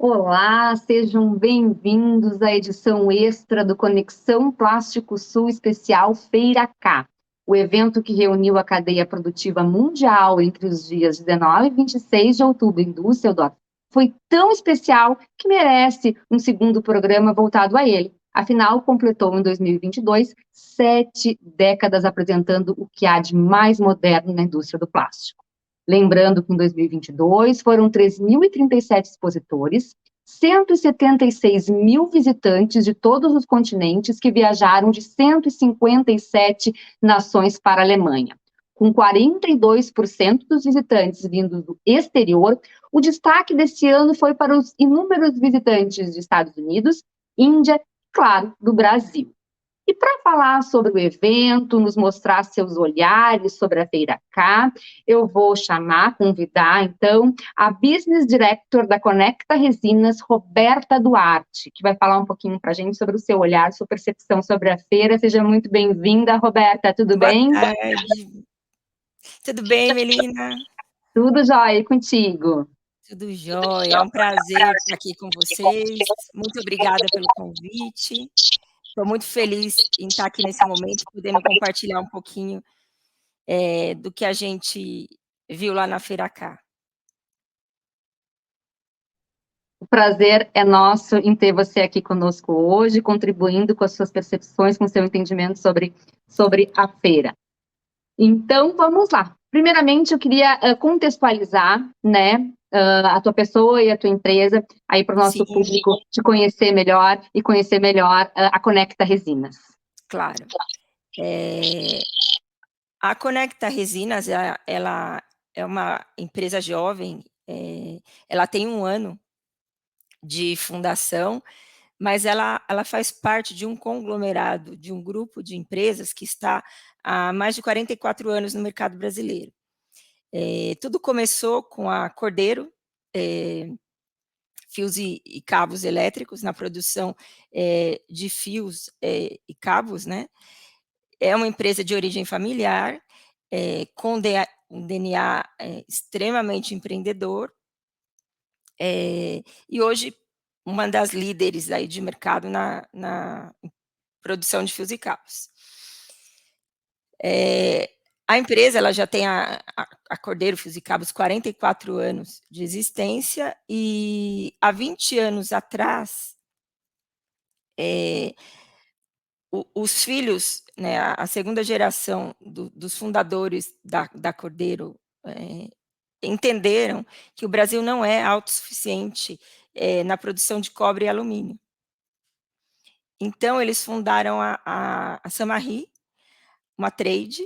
Olá, sejam bem-vindos à edição extra do Conexão Plástico Sul Especial Feira K, o evento que reuniu a cadeia produtiva mundial entre os dias 19 e 26 de outubro em Düsseldorf. Foi tão especial que merece um segundo programa voltado a ele. Afinal, completou em 2022 7 décadas apresentando o que há de mais moderno na indústria do plástico. Lembrando que em 2022 foram 3.037 expositores, 176 mil visitantes de todos os continentes que viajaram de 157 nações para a Alemanha. Com 42% dos visitantes vindos do exterior, o destaque desse ano foi para os inúmeros visitantes dos Estados Unidos, Índia e, claro, do Brasil. E para falar sobre o evento, nos mostrar seus olhares sobre a Feira K, eu vou convidar, então, a Business Director da Conecta Resinas, Roberta Duarte, que vai falar um pouquinho para a gente sobre o seu olhar, sua percepção sobre a feira. Seja muito bem-vinda, Roberta, tudo Boa bem? tarde. Tudo bem, Melina? Tudo jóia, e contigo? Tudo jóia. É um prazer estar aqui com vocês. Muito obrigada pelo convite. Estou muito feliz em estar aqui nesse momento, podendo compartilhar um pouquinho do que a gente viu lá na Feira K. O prazer é nosso em ter você aqui conosco hoje, contribuindo com as suas percepções, com o seu entendimento sobre a feira. Então, vamos lá. Primeiramente, eu queria contextualizar, né, a tua pessoa e a tua empresa, aí para o nosso Sim, público te conhecer melhor e conhecer melhor a Conecta Resinas. claro. A Conecta Resinas, ela é uma empresa jovem, ela tem 1 ano de fundação, mas ela faz parte de um conglomerado, de um grupo de empresas que está há mais de 44 anos no mercado brasileiro. Tudo começou com a Cordeiro, fios e cabos elétricos, na produção de fios e cabos, né? É uma empresa de origem familiar, com um DNA extremamente empreendedor, e hoje uma das líderes aí de mercado na produção de fios e cabos. A empresa ela já tem a Cordeiro Fios e Cabos 44 anos de existência e há 20 anos atrás, os filhos, né, a segunda geração dos fundadores da Cordeiro, entenderam que o Brasil não é autossuficiente na produção de cobre e alumínio. Então eles fundaram a Samarri, uma trade,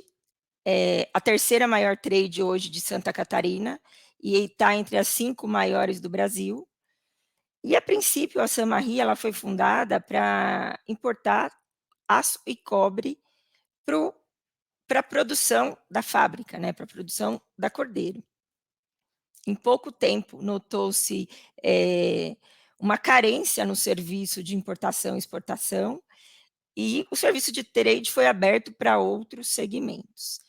a terceira maior trade hoje de Santa Catarina, e está entre as 5 maiores do Brasil. E, a princípio, a Samarri ela foi fundada para importar aço e cobre para a produção da fábrica, né, para a produção da Cordeiro. Em pouco tempo, notou-se uma carência no serviço de importação e exportação, e o serviço de trade foi aberto para outros segmentos.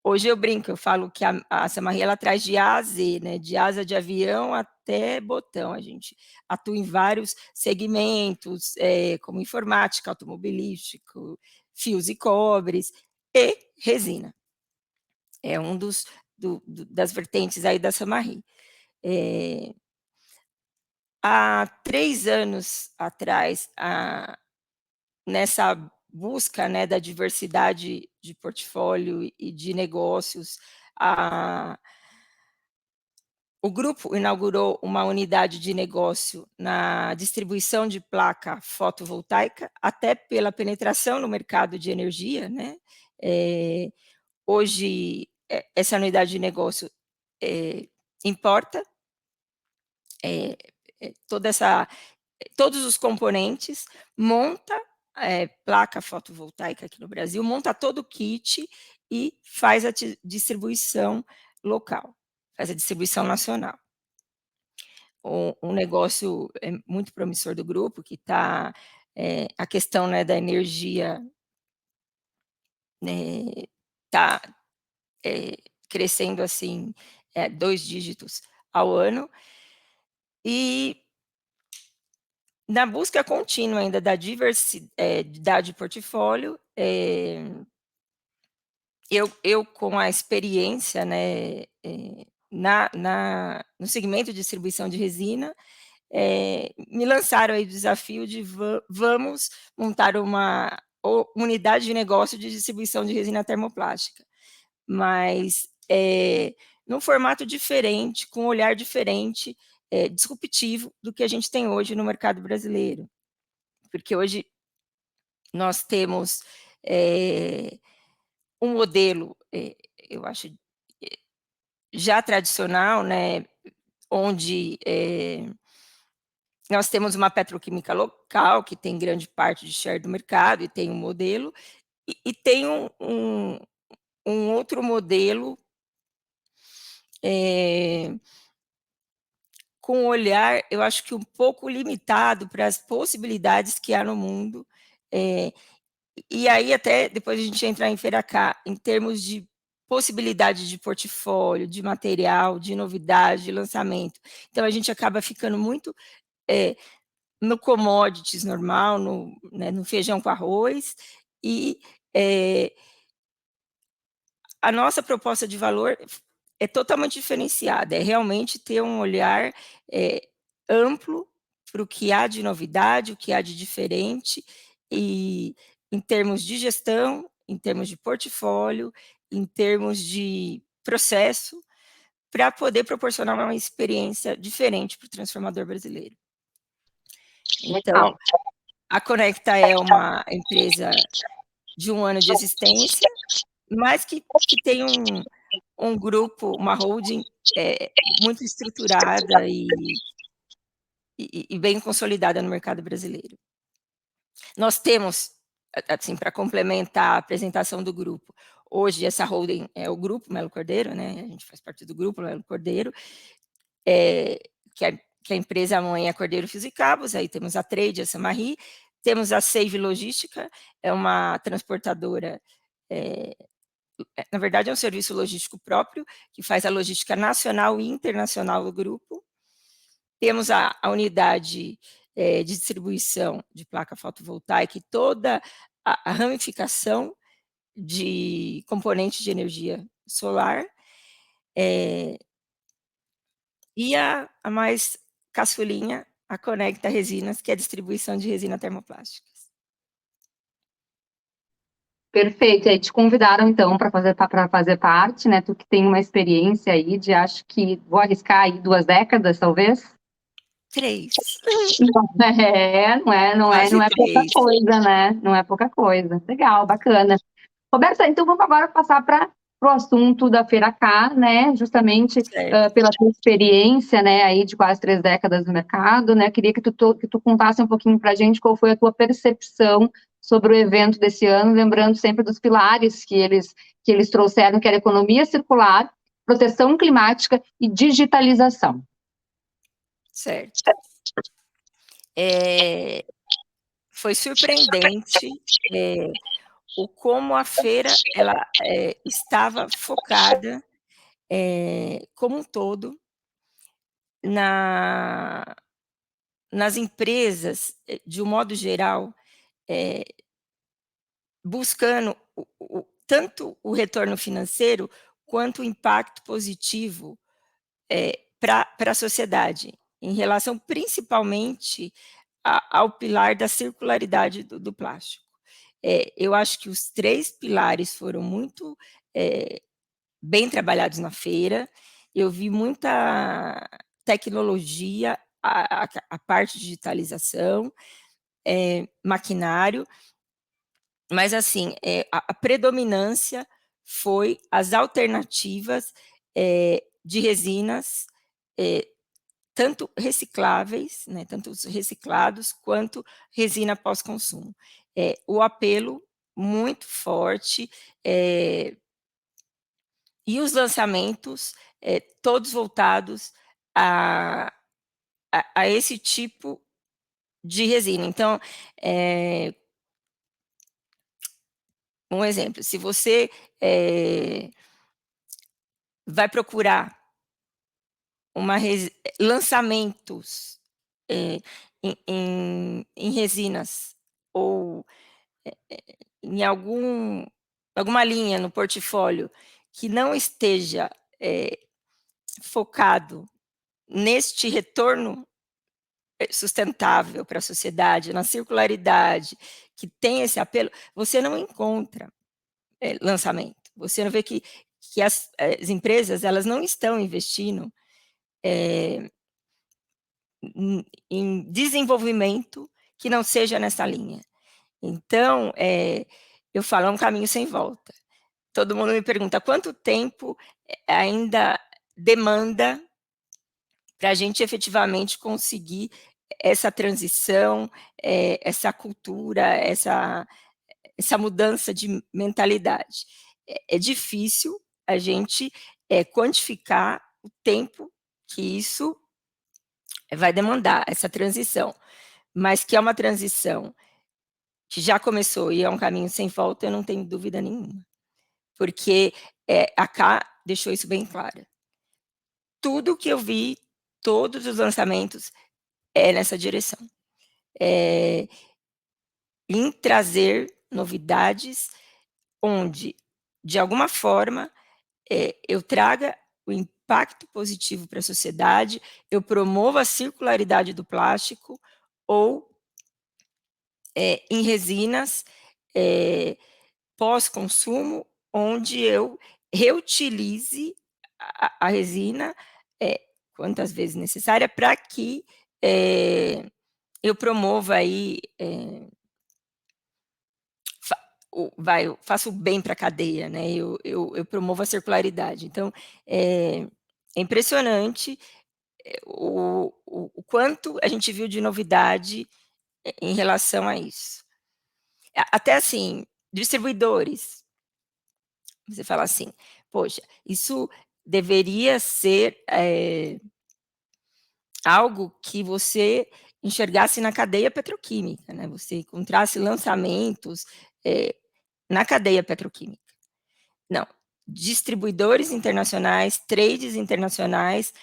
Hoje eu brinco, eu falo que a Samarri ela traz de A a Z, né, de asa de avião até botão. A gente atua em vários segmentos, como informática, automobilístico, fios e cobres e resina. É um das vertentes aí da Samarri. Há 3 anos atrás, nessa busca, né, da diversidade de portfólio e de negócios, o grupo inaugurou uma unidade de negócio na distribuição de placa fotovoltaica, até pela penetração no mercado de energia, né? Hoje, essa unidade de negócio importa todos os componentes, monta placa fotovoltaica aqui no Brasil, monta todo o kit e faz a distribuição local, faz a distribuição nacional. Um negócio muito promissor do grupo, que está a questão, né, da energia, está crescendo assim 2 dígitos ao ano, e Na busca contínua ainda da diversidade de portfólio, eu com a experiência, né, no segmento de distribuição de resina, me lançaram aí o desafio de vamos montar uma unidade de negócio de distribuição de resina termoplástica, mas num formato diferente, com um olhar diferente, disruptivo do que a gente tem hoje no mercado brasileiro. Porque hoje nós temos um modelo, eu acho, já tradicional, né, onde nós temos uma petroquímica local, que tem grande parte de share do mercado e tem um modelo, e tem um outro modelo com um olhar, eu acho que um pouco limitado para as possibilidades que há no mundo, e aí até depois a gente entrar em Feira K, em termos de possibilidade de portfólio, de material, de novidade, de lançamento. Então a gente acaba ficando muito no commodities normal, né, no feijão com arroz, e a nossa proposta de valor é totalmente diferenciada, é realmente ter um olhar amplo para o que há de novidade, o que há de diferente, e em termos de gestão, em termos de portfólio, em termos de processo, para poder proporcionar uma experiência diferente para o transformador brasileiro. Então, Legal. a Conecta é uma empresa de 1 ano de existência, mas que tem um grupo, uma holding muito estruturada e bem consolidada no mercado brasileiro. Nós temos, assim, para complementar a apresentação do grupo, hoje essa holding é o grupo Melo Cordeiro, né? A gente faz parte do grupo Melo Cordeiro, que a empresa mãe é Cordeiro Fios e Cabos, aí temos a Trade, a Samarri, temos a Save Logística, é uma transportadora, na verdade é um serviço logístico próprio, que faz a logística nacional e internacional do grupo. Temos a unidade de distribuição de placa fotovoltaica e toda a ramificação de componentes de energia solar, e a mais caçulinha, a Conecta Resinas, que é a distribuição de resina termoplásticas. Perfeito. E aí te convidaram, então, para fazer parte, né? Tu que tem uma experiência aí de, acho que, vou arriscar aí 2 décadas, talvez? 3. Não Quase é pouca 3. coisa, né? Não é pouca coisa. Legal, bacana. Roberta, então vamos agora passar para o assunto da Feira K, né? Justamente Certo. pela tua experiência, né? Aí de quase 3 décadas no mercado, né? Queria que tu contasse um pouquinho para a gente qual foi a tua percepção sobre o evento desse ano, lembrando sempre dos pilares que eles trouxeram, que era economia circular, proteção climática e digitalização. Certo. Foi surpreendente o como a feira ela estava focada como um todo nas empresas, de um modo geral, buscando tanto o retorno financeiro quanto o impacto positivo para a sociedade, em relação principalmente ao pilar da circularidade do plástico. Eu acho que os 3 pilares foram muito bem trabalhados na feira. Eu vi muita tecnologia, a parte de digitalização, maquinário, mas assim, a predominância foi as alternativas de resinas, tanto recicláveis, né, tanto os reciclados, quanto resina pós-consumo. O apelo muito forte, e os lançamentos, todos voltados a esse tipo de resina. Então, um exemplo, se você vai procurar lançamentos em resinas ou em alguma linha no portfólio que não esteja focado neste retorno sustentável para a sociedade, na circularidade, que tem esse apelo, você não encontra lançamento. Você não vê que as empresas elas não estão investindo em desenvolvimento que não seja nessa linha. Então, eu falo, é um caminho sem volta. Todo mundo me pergunta quanto tempo ainda demanda para a gente efetivamente conseguir essa transição, essa cultura, essa mudança de mentalidade. É difícil a gente quantificar o tempo que isso vai demandar, essa transição, mas que é uma transição que já começou e é um caminho sem volta, eu não tenho dúvida nenhuma, porque a Cá deixou isso bem claro. Tudo que eu vi, todos os lançamentos, é nessa direção. Em trazer novidades onde, de alguma forma, eu traga o impacto positivo para a sociedade, eu promovo a circularidade do plástico ou em resinas pós-consumo, onde eu reutilize a resina quantas vezes necessária para que eu promova aí eu faço bem para a cadeia, né? Eu promovo a circularidade. Então, é impressionante o quanto a gente viu de novidade em relação a isso. Até assim, distribuidores. Você fala assim, poxa, isso deveria ser algo que você enxergasse na cadeia petroquímica, né? Você encontrasse lançamentos na cadeia petroquímica. Não, distribuidores internacionais, trades internacionais,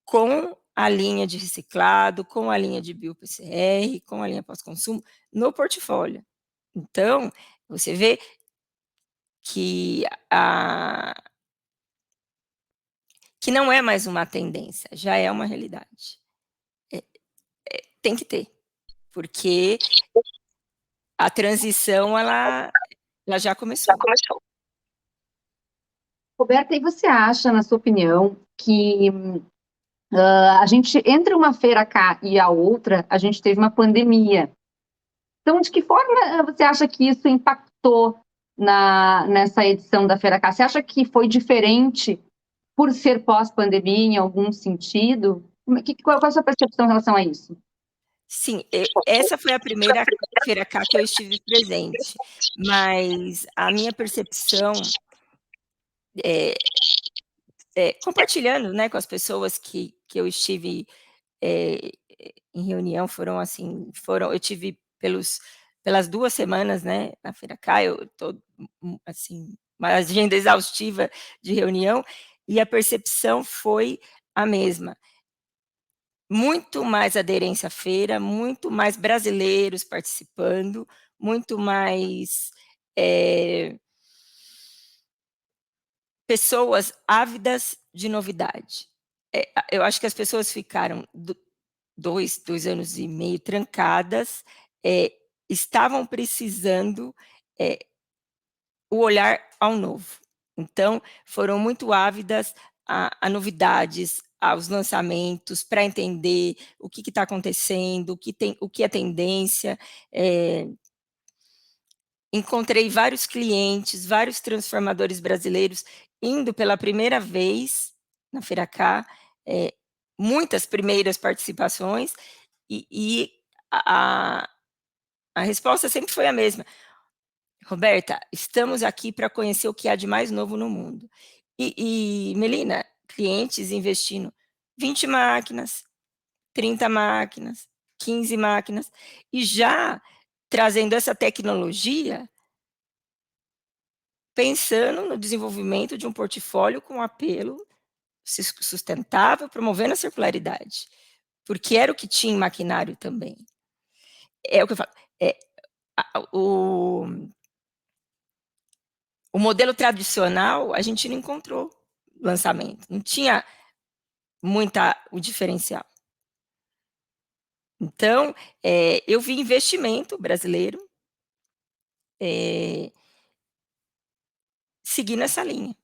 com a linha de reciclado, com a linha de bio-PCR, com a linha pós-consumo, no portfólio. Então, você vê que que não é mais uma tendência, já é uma realidade. Tem que ter, porque a transição, ela já começou. Roberta, e você acha, na sua opinião, que a gente, entre uma feira cá e a outra, a gente teve uma pandemia. Então, de que forma você acha que isso impactou nessa edição da Feira Cá? Você acha que foi diferente por ser pós-pandemia em algum sentido? Qual é a sua percepção em relação a isso? Sim, essa foi a primeira Feira Cá que eu estive presente, mas a minha percepção, compartilhando, né, com as pessoas que eu estive em reunião, eu tive pelas 2 semanas, né, na Feira Cá, eu tô, assim, uma agenda exaustiva de reunião, e a percepção foi a mesma. Muito mais aderência à feira, muito mais brasileiros participando, muito mais pessoas ávidas de novidade. Eu acho que as pessoas ficaram 2 anos e meio trancadas, estavam precisando o olhar ao novo. Então, foram muito ávidas a novidades, aos lançamentos, para entender o que está acontecendo, o que é tendência. Encontrei vários clientes, vários transformadores brasileiros indo pela primeira vez na Feira Cá, muitas primeiras participações, e a resposta sempre foi a mesma: Roberta, estamos aqui para conhecer o que há de mais novo no mundo. Melina, clientes investindo 20 máquinas, 30 máquinas, 15 máquinas, e já trazendo essa tecnologia, pensando no desenvolvimento de um portfólio com apelo sustentável, promovendo a circularidade. porque era o que tinha em maquinário também. É o que eu falo, o modelo tradicional, a gente não encontrou lançamento, não tinha o diferencial. Então, eu vi investimento brasileiro seguindo essa linha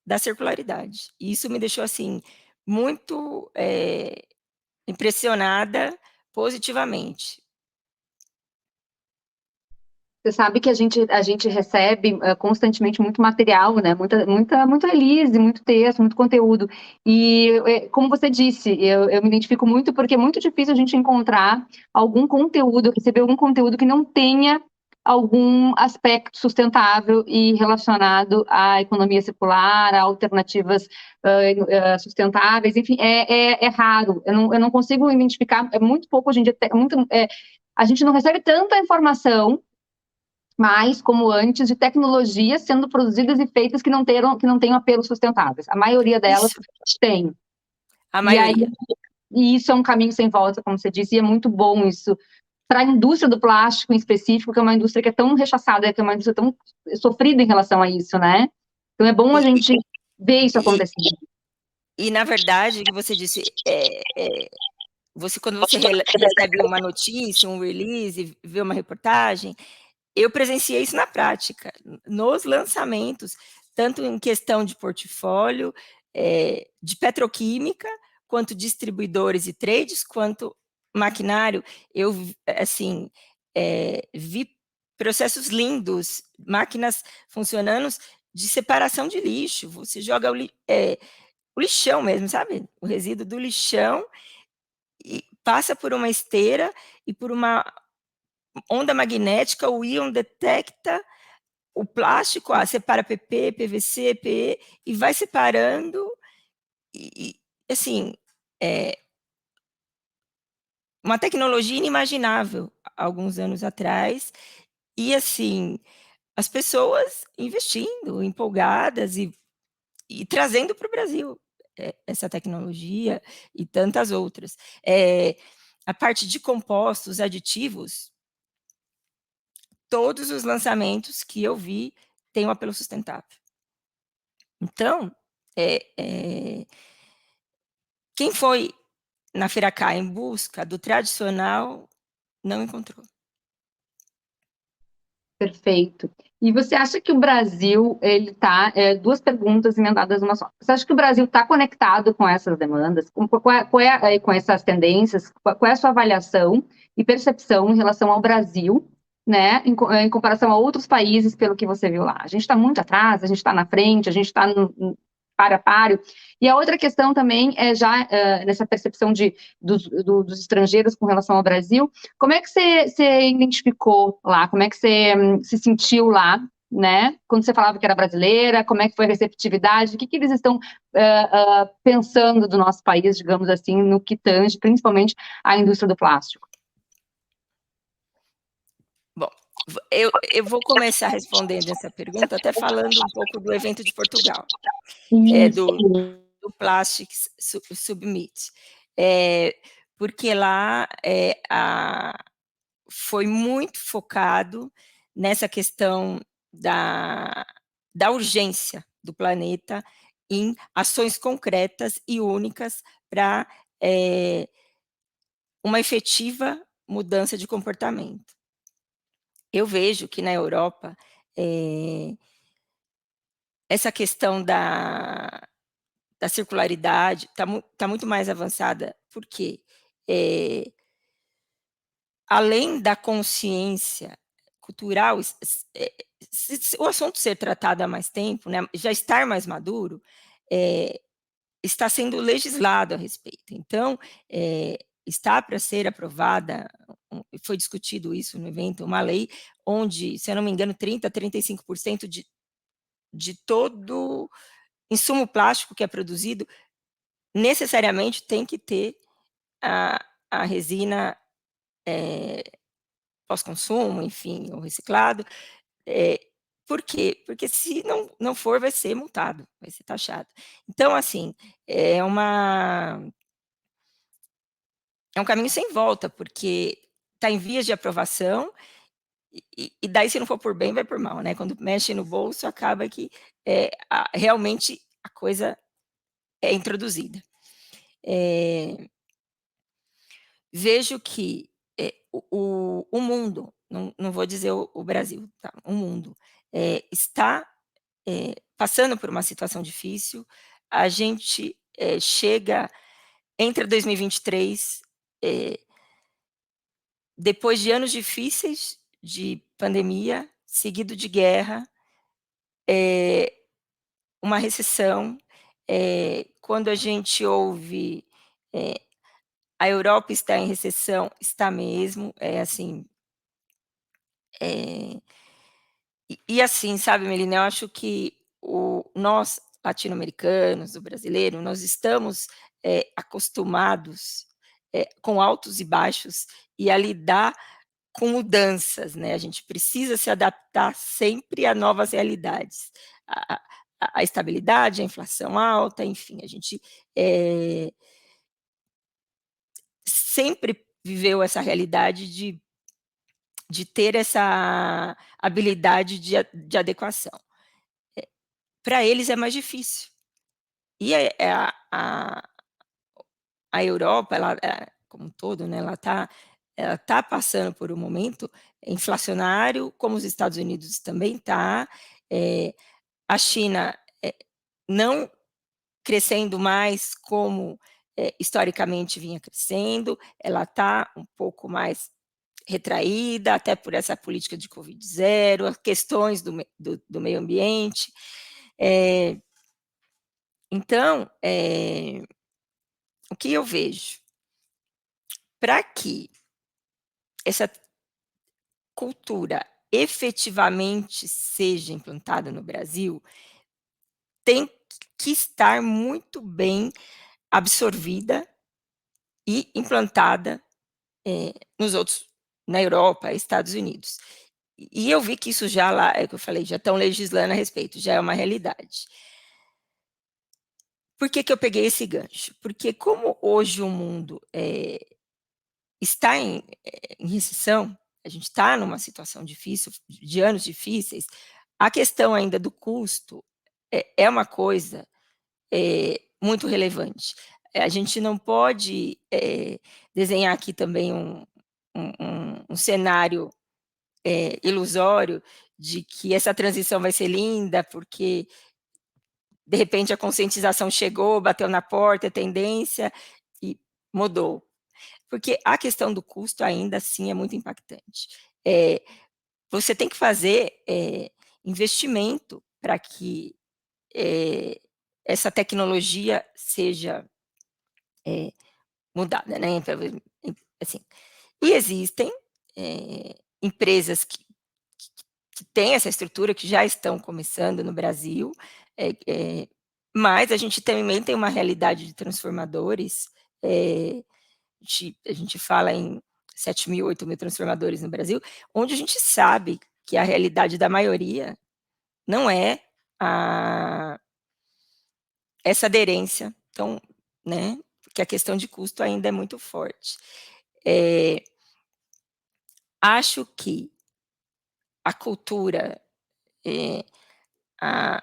da circularidade. E isso me deixou, assim, muito impressionada positivamente. Você sabe que a gente recebe constantemente muito material, né? Muita release, muito texto, muito conteúdo. E, como você disse, eu me identifico muito porque é muito difícil a gente encontrar algum conteúdo, receber algum conteúdo que não tenha algum aspecto sustentável e relacionado à economia circular, a alternativas sustentáveis, enfim, é raro. Eu não consigo identificar, é muito pouco hoje em dia, a gente não recebe tanta informação mais como antes, de tecnologias sendo produzidas e feitas que não tenham apelos sustentáveis. A maioria delas Isso, tem. a E aí, maioria. e isso é um caminho sem volta, como você disse, e é muito bom isso. Para a indústria do plástico em específico, que é uma indústria que é tão rechaçada, que é uma indústria tão sofrida em relação a isso, né? Então é bom a E gente ver isso e acontecendo. e na verdade, o que você disse, quando você recebe uma notícia, um release, vê uma reportagem, eu presenciei isso na prática, nos lançamentos, tanto em questão de portfólio, de petroquímica, quanto distribuidores e trades, quanto maquinário. Eu, assim, vi processos lindos, máquinas funcionando de separação de lixo. Você joga o lixão mesmo, sabe? O resíduo do lixão e passa por uma esteira e por uma onda magnética, o íon detecta o plástico, separa PP, PVC, PE, e vai separando, assim, uma tecnologia inimaginável há alguns anos atrás, e assim, as pessoas investindo, empolgadas e trazendo para o Brasil essa tecnologia e tantas outras. A parte de compostos, aditivos, todos os lançamentos que eu vi têm um apelo sustentável. Então, quem foi na Feira K em busca do tradicional, não encontrou. Perfeito. E você acha que o Brasil, ele está, duas perguntas emendadas numa só. Você acha que o Brasil está conectado com essas demandas, com essas tendências? Qual é a sua avaliação e percepção em relação ao Brasil, né, em comparação a outros países, pelo que você viu lá? A gente está muito atrás, a gente está na frente, a gente está para páreo. E a outra questão também é já nessa percepção dos estrangeiros com relação ao Brasil. Como é que você identificou lá? Como é que você se sentiu lá, né? Quando você falava que era brasileira, como é que foi a receptividade? O que eles estão pensando do nosso país, digamos assim, no que tange, principalmente a indústria do plástico? Bom, eu vou começar respondendo essa pergunta até falando um pouco do evento de Portugal, Isso. do Plastics Summit, porque lá foi muito focado nessa questão da urgência do planeta em ações concretas e únicas para uma efetiva mudança de comportamento. Eu vejo que na Europa, essa questão da circularidade está muito mais avançada, porque além da consciência cultural, o assunto ser tratado há mais tempo, né, já estar mais maduro, está sendo legislado a respeito. Então, está para ser aprovada, foi discutido isso no evento, uma lei onde, se eu não me engano, 30% a 35% de todo insumo plástico que é produzido necessariamente tem que ter a resina pós-consumo, enfim, ou reciclado. Por quê? Porque se não for, vai ser multado, vai ser taxado. Então, assim, é uma é um caminho sem volta, porque está em vias de aprovação, e daí, se não for por bem, vai por mal, né? Quando mexe no bolso, acaba que realmente a coisa é introduzida. Vejo que o mundo, não vou dizer o Brasil, tá? O mundo está passando por uma situação difícil. A gente chega, entra 2023, depois de anos difíceis de pandemia, seguido de guerra, uma recessão. Quando a gente ouve a Europa está em recessão, está mesmo, assim. E assim, sabe, Melina, eu acho que nós, latino-americanos, o brasileiro, nós estamos acostumados com altos e baixos e a lidar com mudanças, né? A gente precisa se adaptar sempre a novas realidades. A, a estabilidade, a inflação alta, enfim, a gente sempre viveu essa realidade de ter essa habilidade de adequação. Para eles é mais difícil. E a Europa, ela, como um todo, né, ela tá passando por um momento inflacionário, como os Estados Unidos também está. A China não crescendo mais como historicamente vinha crescendo, ela está um pouco mais retraída, até por essa política de Covid zero, as questões do meio ambiente. Então, o que eu vejo? Para que essa cultura efetivamente seja implantada no Brasil, tem que estar muito bem absorvida e implantada nos outros, na Europa, Estados Unidos. E eu vi que isso já lá, é o que eu falei, já estão legislando a respeito, já é uma realidade. Por que eu peguei esse gancho? Porque como hoje o mundo está em recessão, a gente está numa situação difícil, de anos difíceis, a questão ainda do custo é uma coisa muito relevante. A gente não pode desenhar aqui também um cenário ilusório de que essa transição vai ser linda, porque de repente a conscientização chegou, bateu na porta, é tendência e mudou. Porque a questão do custo ainda assim é muito impactante. Você tem que fazer investimento para que essa tecnologia seja mudada, né? Assim, e existem empresas que têm essa estrutura, que já estão começando no Brasil, mas a gente também tem uma realidade de transformadores. A gente fala em 7.000, 8.000 transformadores no Brasil, onde a gente sabe que a realidade da maioria não é essa aderência, então, né, porque a questão de custo ainda é muito forte. Acho que a cultura, a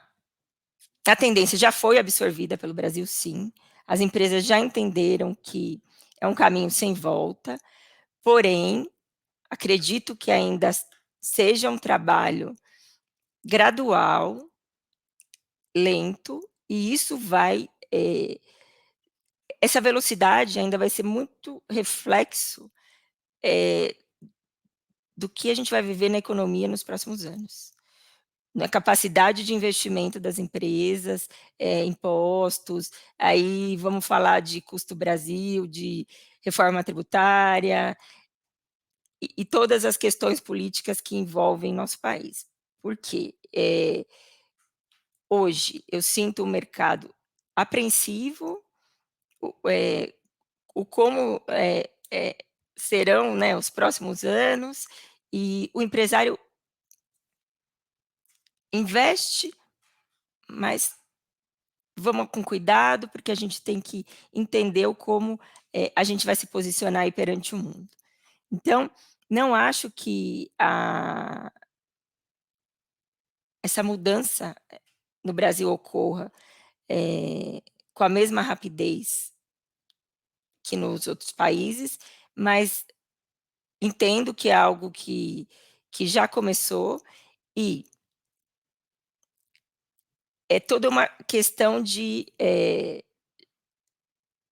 tendência já foi absorvida pelo Brasil, sim. As empresas já entenderam que é um caminho sem volta, porém, acredito que ainda seja um trabalho gradual, lento, e isso vai. Essa velocidade ainda vai ser muito reflexo do que a gente vai viver na economia nos próximos anos. Na capacidade de investimento das empresas, impostos, aí vamos falar de custo Brasil, de reforma tributária e todas as questões políticas que envolvem nosso país. Porque hoje eu sinto o mercado apreensivo, o como serão, né, os próximos anos, e o empresário investe, mas vamos com cuidado, porque a gente tem que entender como a gente vai se posicionar aí perante o mundo. Então, não acho que essa mudança no Brasil ocorra com a mesma rapidez que nos outros países, mas entendo que é algo que já começou e é toda uma questão de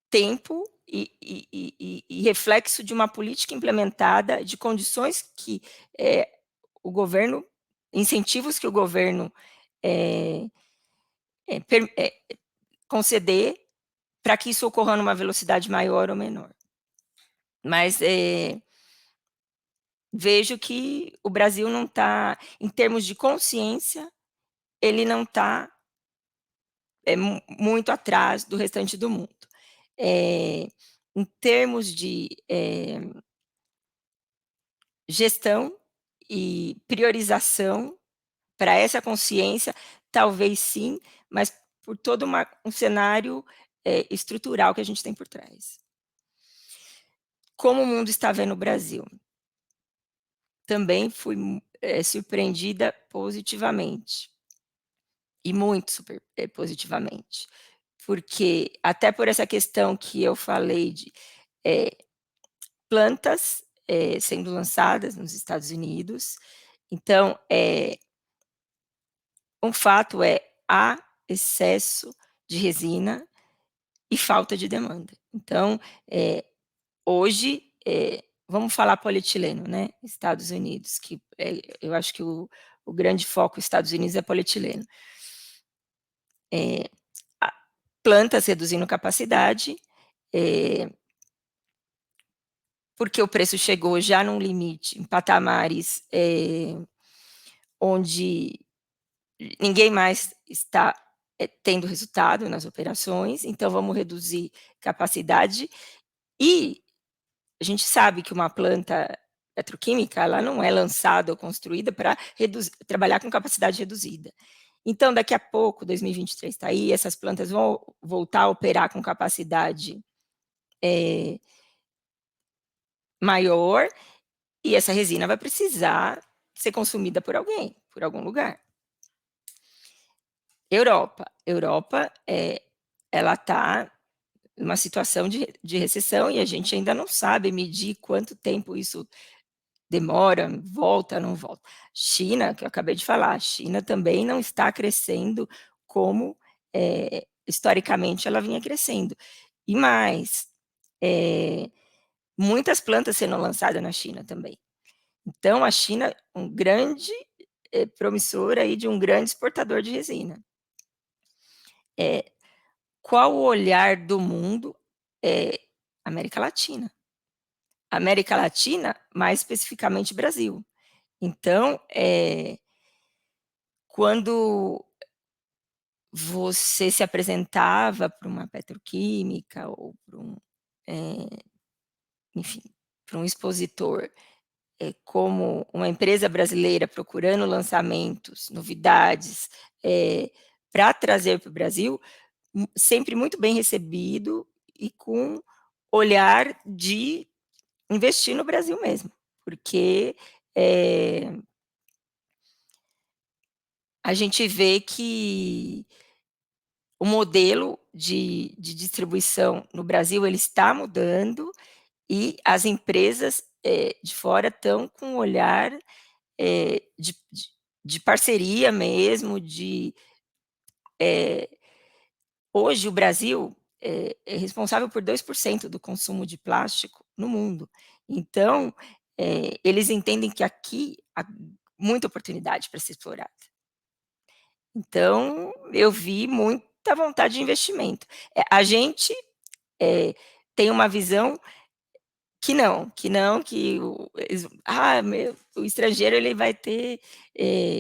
tempo e reflexo de uma política implementada, de condições que o governo, incentivos que o governo é, conceder para que isso ocorra numa velocidade maior ou menor. Mas vejo que o Brasil não está, em termos de consciência, ele não está muito atrás do restante do mundo. Em termos de gestão e priorização para essa consciência, talvez sim, mas por todo um cenário estrutural que a gente tem por trás. Como o mundo está vendo o Brasil? Também fui surpreendida positivamente, e muito super positivamente, porque até por essa questão que eu falei de plantas sendo lançadas nos Estados Unidos, então um fato há excesso de resina e falta de demanda. Então, hoje, vamos falar polietileno, né? Estados Unidos, que eu acho que o grande foco dos Estados Unidos é polietileno. Plantas reduzindo capacidade, porque o preço chegou já num limite, em patamares onde ninguém mais está tendo resultado nas operações, então vamos reduzir capacidade. E a gente sabe que uma planta petroquímica, ela não é lançada ou construída para trabalhar com capacidade reduzida. Então, daqui a pouco, 2023 está aí, essas plantas vão voltar a operar com capacidade maior, e essa resina vai precisar ser consumida por alguém, por algum lugar. Europa, ela está numa situação de recessão e a gente ainda não sabe medir quanto tempo isso demora, volta, não volta. China, que eu acabei de falar, a China também não está crescendo como historicamente ela vinha crescendo. E mais, muitas plantas sendo lançadas na China também. Então, a China, um grande promissor aí de um grande exportador de resina. Qual o olhar do mundo? América Latina. América Latina, mais especificamente Brasil. Então, quando você se apresentava para uma petroquímica ou para enfim, para um expositor, como uma empresa brasileira procurando lançamentos, novidades, para trazer para o Brasil, sempre muito bem recebido e com olhar de investir no Brasil mesmo, porque a gente vê que o modelo de distribuição no Brasil ele está mudando e as empresas de fora estão com um olhar de parceria mesmo, hoje o Brasil é responsável por 2% do consumo de plástico no mundo. Então, eles entendem que aqui há muita oportunidade para ser explorada. Então, eu vi muita vontade de investimento. A gente tem uma visão que não, que o estrangeiro ele vai ter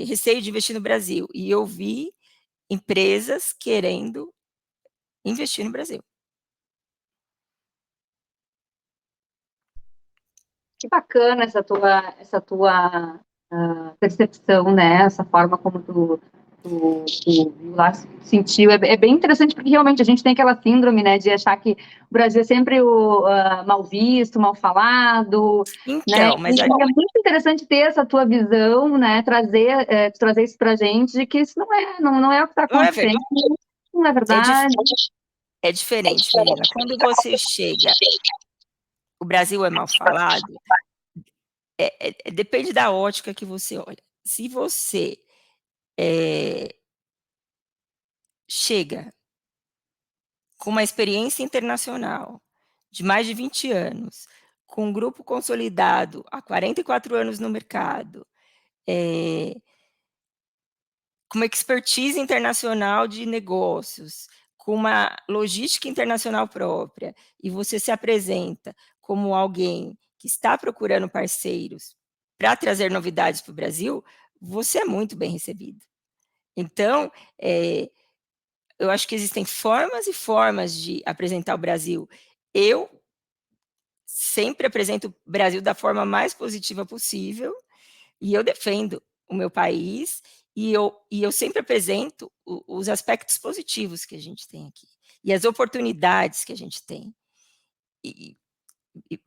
receio de investir no Brasil. E eu vi empresas querendo investir no Brasil. Que bacana essa tua percepção, né? Essa forma como tu tu lá sentiu. É bem interessante, porque realmente a gente tem aquela síndrome, né, de achar que o Brasil é sempre o mal visto, mal falado, né? Então, mas E é muito interessante ter essa tua visão, né, trazer isso pra gente, de que isso não é o que está não é verdade, acontecendo, não é verdade. é diferente, menina. Quando você chega, o Brasil é mal falado, depende da ótica que você olha. Se você chega com uma experiência internacional de mais de 20 anos, com um grupo consolidado há 44 anos no mercado, com uma expertise internacional de negócios, com uma logística internacional própria, e você se apresenta como alguém que está procurando parceiros para trazer novidades para o Brasil, você é muito bem recebido. Então, eu acho que existem formas e formas de apresentar o Brasil. Eu sempre apresento o Brasil da forma mais positiva possível, e eu defendo o meu país, e eu sempre apresento os aspectos positivos que a gente tem aqui, e as oportunidades que a gente tem, e, e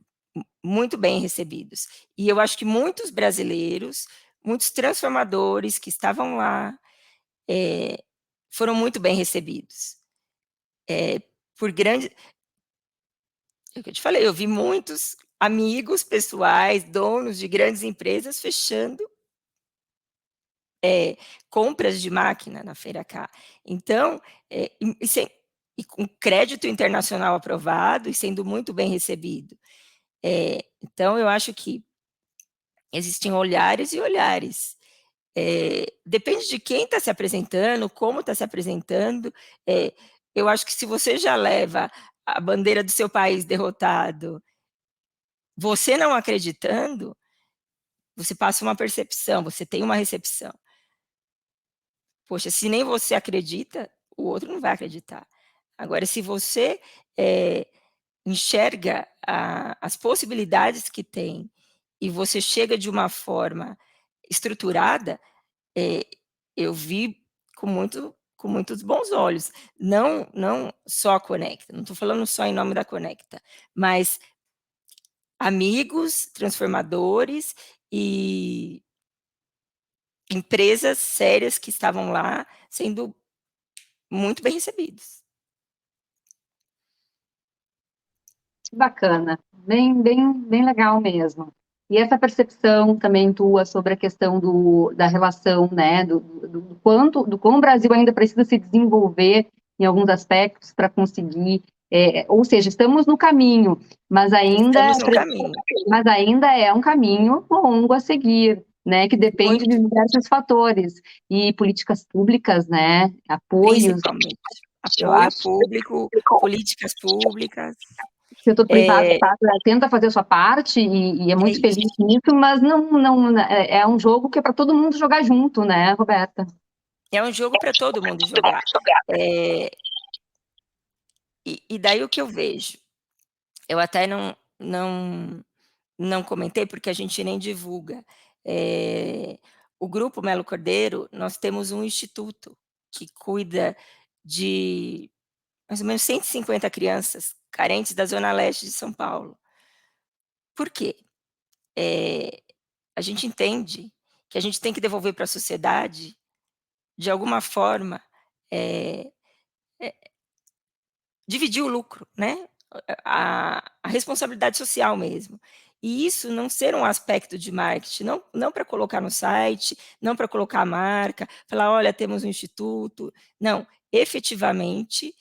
muito bem recebidos. E eu acho que muitos brasileiros, muitos transformadores que estavam lá, foram muito bem recebidos. Por grande. É o que eu te falei, eu vi muitos amigos pessoais, donos de grandes empresas fechando compras de máquina na Feira K. Então, e com crédito internacional aprovado e sendo muito bem recebido. Então, eu acho que existem olhares e olhares. Depende de quem está se apresentando, como está se apresentando. Eu acho que se você já leva a bandeira do seu país derrotado, você não acreditando, você passa uma percepção, você tem uma recepção. Poxa, se nem você acredita, o outro não vai acreditar. Agora, se você enxerga as possibilidades que tem e você chega de uma forma estruturada, eu vi com muitos bons olhos. Não só a Conecta, não estou falando só em nome da Conecta, mas amigos, transformadores e empresas sérias que estavam lá sendo muito bem recebidos. Bacana, bem legal mesmo. E essa percepção também tua sobre a questão da relação, né, do quão o Brasil ainda precisa se desenvolver em alguns aspectos para conseguir, ou seja, estamos no caminho, Estamos no caminho. mas ainda é um caminho longo a seguir, né, que depende de diversos fatores e políticas públicas, né, apoios. Principalmente. Eu Apoio acho público, políticas públicas. o setor privado tenta fazer a sua parte e é muito feliz Isso. nisso, mas não é um jogo que é para todo mundo jogar junto, né, Roberta? É um jogo para todo mundo jogar. E daí o que eu vejo? Eu até não comentei, porque a gente nem divulga. O Grupo Melo Cordeiro, nós temos um instituto que cuida de mais ou menos 150 crianças carentes da zona leste de São Paulo. Por quê? A gente entende que a gente tem que devolver para a sociedade, de alguma forma, dividir o lucro, né? A responsabilidade social mesmo. E isso não ser um aspecto de marketing, não para colocar no site, não para colocar a marca, falar, olha, temos um instituto. Não, efetivamente,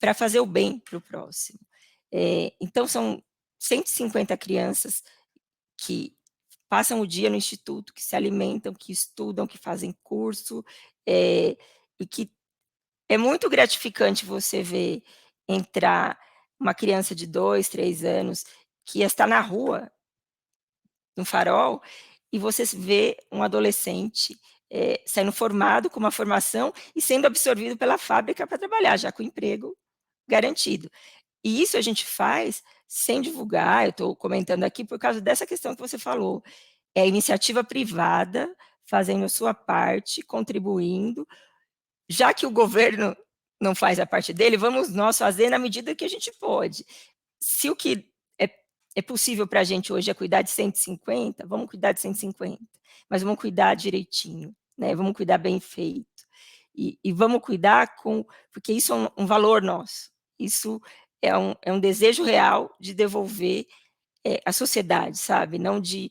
para fazer o bem para o próximo. Então, são 150 crianças que passam o dia no instituto, que se alimentam, que estudam, que fazem curso, e que é muito gratificante você ver entrar uma criança de 2, 3 anos que está na rua, no farol, e você vê um adolescente saindo formado com uma formação e sendo absorvido pela fábrica para trabalhar, já com emprego garantido. E isso a gente faz sem divulgar, eu estou comentando aqui por causa dessa questão que você falou. É a iniciativa privada fazendo a sua parte, contribuindo. Já que o governo não faz a parte dele, vamos nós fazer na medida que a gente pode. Se o que é possível para a gente hoje é cuidar de 150, vamos cuidar de 150, mas vamos cuidar direitinho, né? Vamos cuidar bem feito. E vamos cuidar porque isso é um valor nosso, isso é um desejo real de devolver à sociedade, sabe? Não de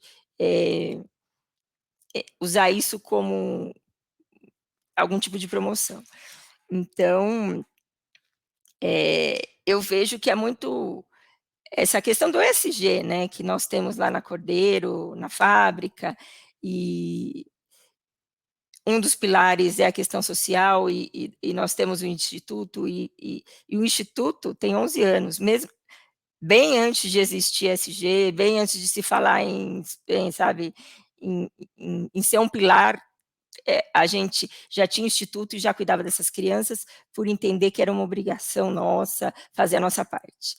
usar isso como algum tipo de promoção. Então, eu vejo que é muito essa questão do ESG, né, que nós temos lá na Cordeiro, na fábrica, e um dos pilares é a questão social, e nós temos o Instituto, e o Instituto tem 11 anos, mesmo bem antes de existir ESG, bem antes de se falar sabe, em ser um pilar, a gente já tinha instituto e já cuidava dessas crianças, por entender que era uma obrigação nossa fazer a nossa parte.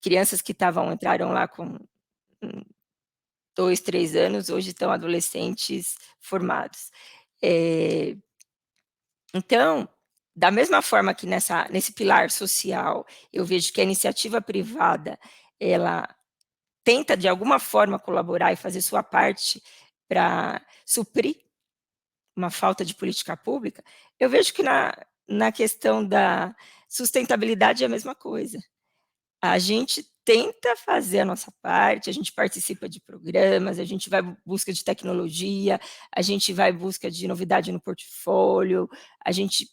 Crianças que entraram lá com 2, 3 anos, hoje estão adolescentes formados. Então, da mesma forma que nesse pilar social, eu vejo que a iniciativa privada, ela tenta de alguma forma colaborar e fazer sua parte para suprir uma falta de política pública, eu vejo que na questão da sustentabilidade é a mesma coisa. A gente tenta fazer a nossa parte, a gente participa de programas, a gente vai em busca de tecnologia, a gente vai em busca de novidade no portfólio, a gente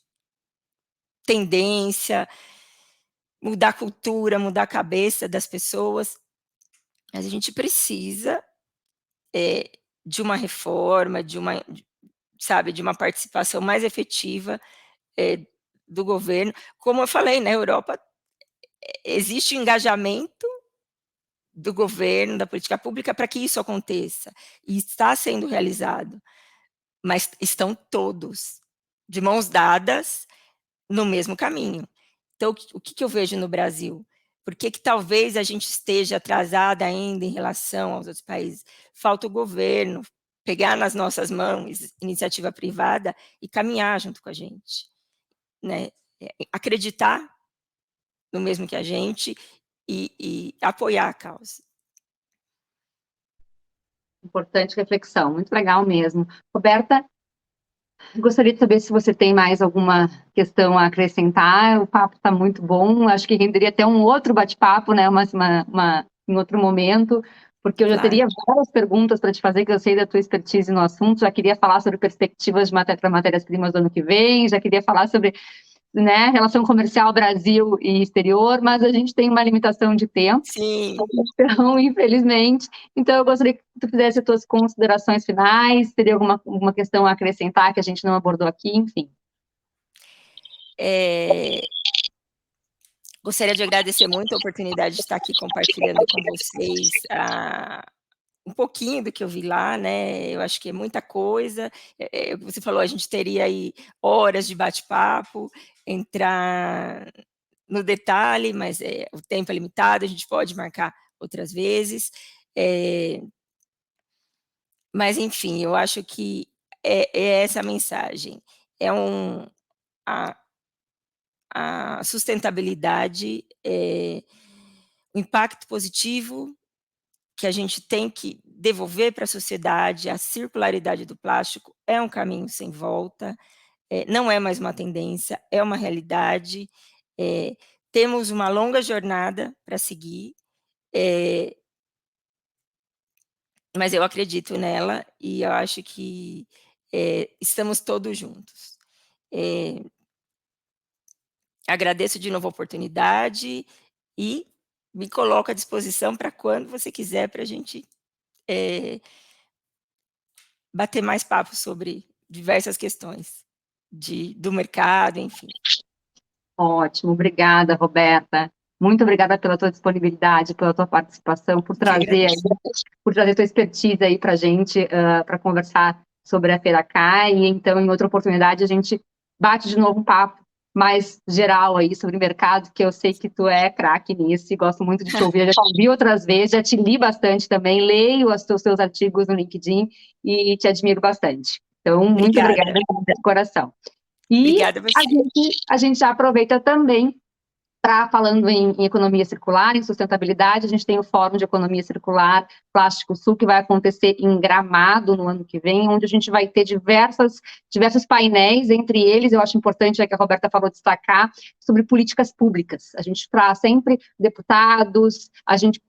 tendência, mudar a cultura, mudar a cabeça das pessoas, mas a gente precisa de uma reforma, sabe, de uma participação mais efetiva do governo. Como eu falei, na Europa existe engajamento do governo, da política pública, para que isso aconteça, e está sendo realizado, mas estão todos de mãos dadas no mesmo caminho. Então, o que eu vejo no Brasil? Por que talvez a gente esteja atrasada ainda em relação aos outros países? Falta o governo pegar nas nossas mãos iniciativa privada e caminhar junto com a gente, né? Acreditar no mesmo que a gente e apoiar a causa. Importante reflexão, muito legal mesmo. Roberta, gostaria de saber se você tem mais alguma questão a acrescentar. O papo está muito bom, acho que renderia até um outro bate-papo, né, em outro momento, porque eu já teria várias perguntas para te fazer, que eu sei da tua expertise no assunto, já queria falar sobre perspectivas para matérias-primas do ano que vem, já queria falar sobre, né, relação comercial Brasil e exterior, mas a gente tem uma limitação de tempo. Sim. Então, infelizmente. Então, eu gostaria que tu fizesse as tuas considerações finais, teria alguma questão a acrescentar que a gente não abordou aqui, enfim. Gostaria de agradecer muito a oportunidade de estar aqui compartilhando com vocês um pouquinho do que eu vi lá, né? Eu acho que é muita coisa. Você falou, a gente teria aí horas de bate-papo, entrar no detalhe, mas o tempo é limitado, a gente pode marcar outras vezes. Mas, enfim, eu acho que é essa a mensagem. A sustentabilidade, o impacto positivo que a gente tem que devolver para a sociedade, a circularidade do plástico é um caminho sem volta, não é mais uma tendência, é uma realidade, temos uma longa jornada para seguir, mas eu acredito nela e eu acho que estamos todos juntos. Agradeço de novo a oportunidade e me coloco à disposição para quando você quiser, para a gente bater mais papo sobre diversas questões do mercado, enfim. Ótimo, obrigada, Roberta. Muito obrigada pela tua disponibilidade, pela tua participação, por trazer tua expertise aí para a gente, para conversar sobre a Feira K, e então, em outra oportunidade, a gente bate de novo um papo mais geral aí sobre o mercado, que eu sei que tu é craque nisso e gosto muito de te ouvir. Eu já te ouvi outras vezes, já te li bastante também, leio os seus artigos no LinkedIn e te admiro bastante. Então, muito obrigada de coração. E Obrigada a você. a gente já aproveita também para, falando em economia circular, em sustentabilidade, a gente tem o Fórum de Economia Circular Plástico Sul, que vai acontecer em Gramado no ano que vem, onde a gente vai ter diversos painéis, entre eles, eu acho importante, já que a Roberta falou, destacar sobre políticas públicas. A gente traz sempre deputados, a gente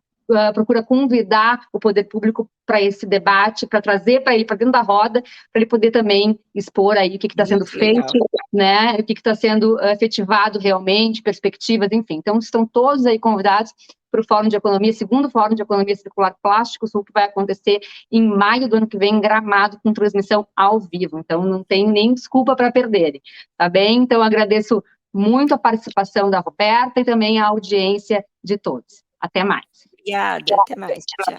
procura convidar o poder público para esse debate, para trazer para ele para dentro da roda, para ele poder também expor aí o que está sendo feito, né, o que está sendo efetivado realmente, perspectivas, enfim. Então, estão todos aí convidados para o Fórum de Economia, segundo Fórum de Economia Circular Plástico Sul, que vai acontecer em maio do ano que vem, em Gramado, com transmissão ao vivo. Então, não tem nem desculpa para perderem, tá bem? Então, agradeço muito a participação da Roberta e também a audiência de todos. Até mais. Obrigada, até mais. Tchau.